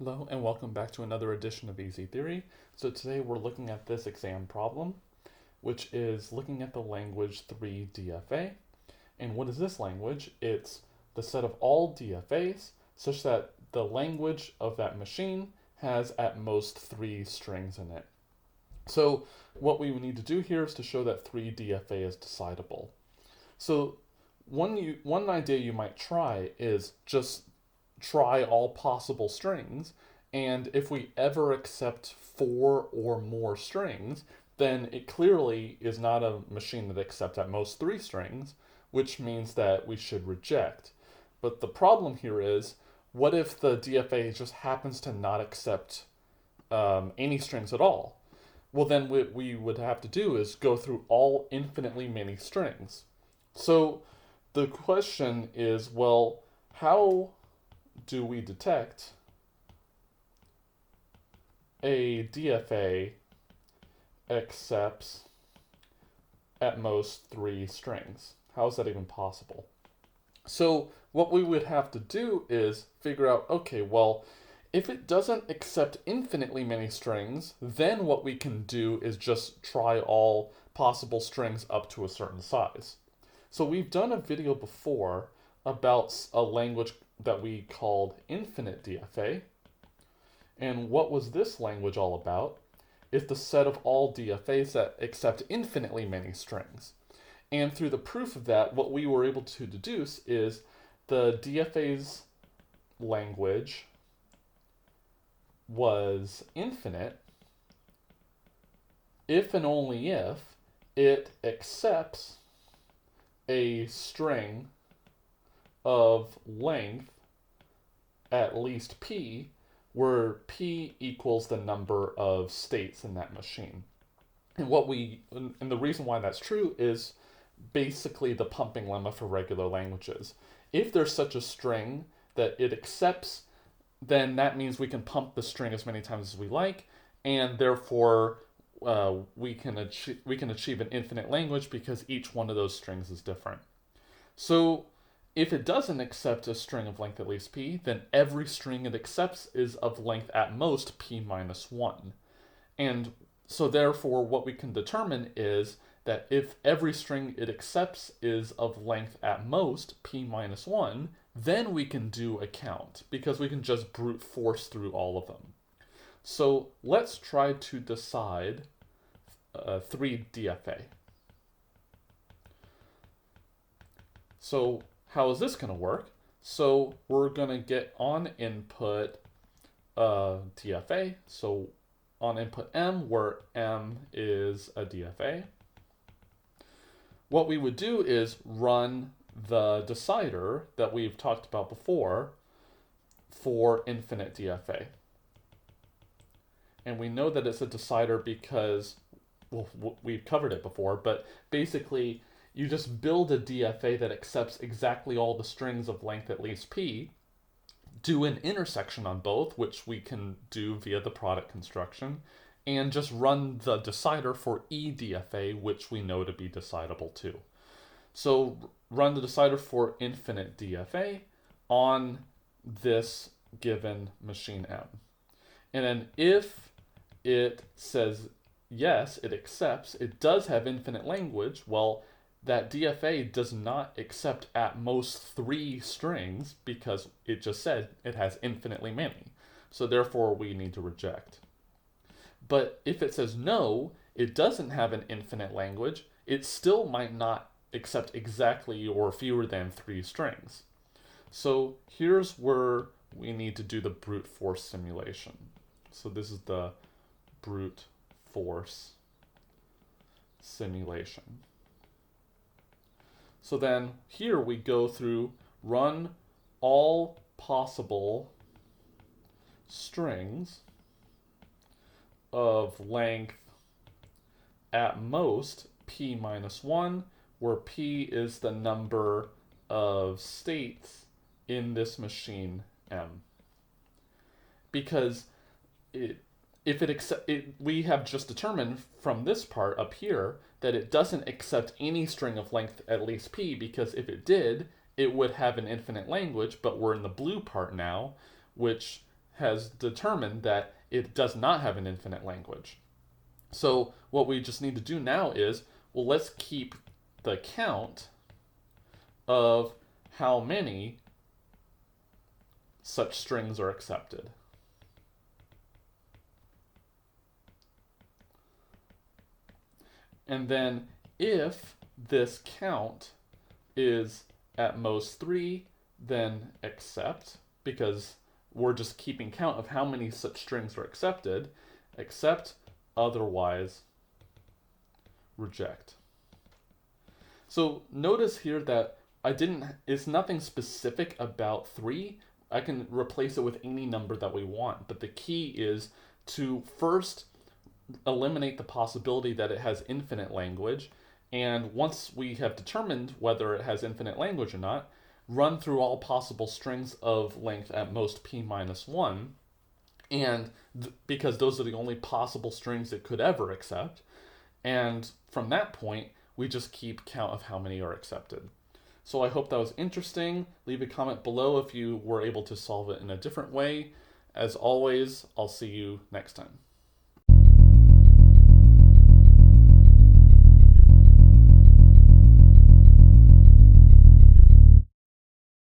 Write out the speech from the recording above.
Hello and welcome back to another edition of Easy Theory. So today we're looking at this exam problem, which is looking at the language 3DFA. And what is this language? It's the set of all DFAs such that the language of that machine has at most 3 strings in it. So what we need to do here is to show that 3DFA is decidable. So one idea you might try is just try all possible strings, and if we ever accept 4 or more strings, then it clearly is not a machine that accepts at most 3 strings, which means that we should reject. But the problem here is, what if the DFA just happens to not accept any strings at all? Well, then what we would have to do is go through all infinitely many strings. So the question is, well, how do we detect a DFA accepts at most 3 strings? How is that even possible? So what we would have to do is figure out, okay, well, if it doesn't accept infinitely many strings, then what we can do is just try all possible strings up to a certain size. So we've done a video before about a language that we called infinite DFA. And what was this language all about? It's the set of all DFAs that accept infinitely many strings. And through the proof of that, what we were able to deduce is the DFA's language was infinite if and only if it accepts a string of length at least p, where p equals the number of states in that machine. And the reason why that's true is basically the pumping lemma for regular languages. If there's such a string that it accepts, then that means we can pump the string as many times as we like, and therefore we can achieve an infinite language because each one of those strings is different. So if it doesn't accept a string of length at least p, then every string it accepts is of length at most p minus 1. And so therefore what we can determine is that if every string it accepts is of length at most p minus 1, then we can do a count, because we can just brute force through all of them. So let's try to decide 3DFA. So how is this going to work? So we're going to get on input DFA. So on input M, where M is a DFA, what we would do is run the decider that we've talked about before for infinite DFA. And we know that it's a decider because, well, we've covered it before, but basically you just build a DFA that accepts exactly all the strings of length at least p, do an intersection on both, which we can do via the product construction, and just run the decider for eDFA, which we know to be decidable too. So run the decider for infinite DFA on this given machine M. And then if it says yes, it accepts, it does have infinite language, well, that DFA does not accept at most 3 strings because it just said it has infinitely many. So therefore we need to reject. But if it says no, it doesn't have an infinite language, it still might not accept exactly or fewer than 3 strings. So here's where we need to do the brute force simulation. So this is the brute force simulation. So then here we go through run all possible strings of length at most p minus 1, where p is the number of states in this machine M. Because we have just determined from this part up here that it doesn't accept any string of length at least p, because if it did, it would have an infinite language, but we're in the blue part now, which has determined that it does not have an infinite language. So what we just need to do now is, well, let's keep the count of how many such strings are accepted. And then if this count is at most 3, then accept, because we're just keeping count of how many such strings are accepted. Accept, otherwise reject. So notice here that it's nothing specific about 3. I can replace it with any number that we want, but the key is to first eliminate the possibility that it has infinite language, and once we have determined whether it has infinite language or not, run through all possible strings of length at most p minus 1, and because those are the only possible strings it could ever accept, and from that point we just keep count of how many are accepted. So I hope that was interesting. Leave a comment below if you were able to solve it in a different way. As always, I'll see you next time.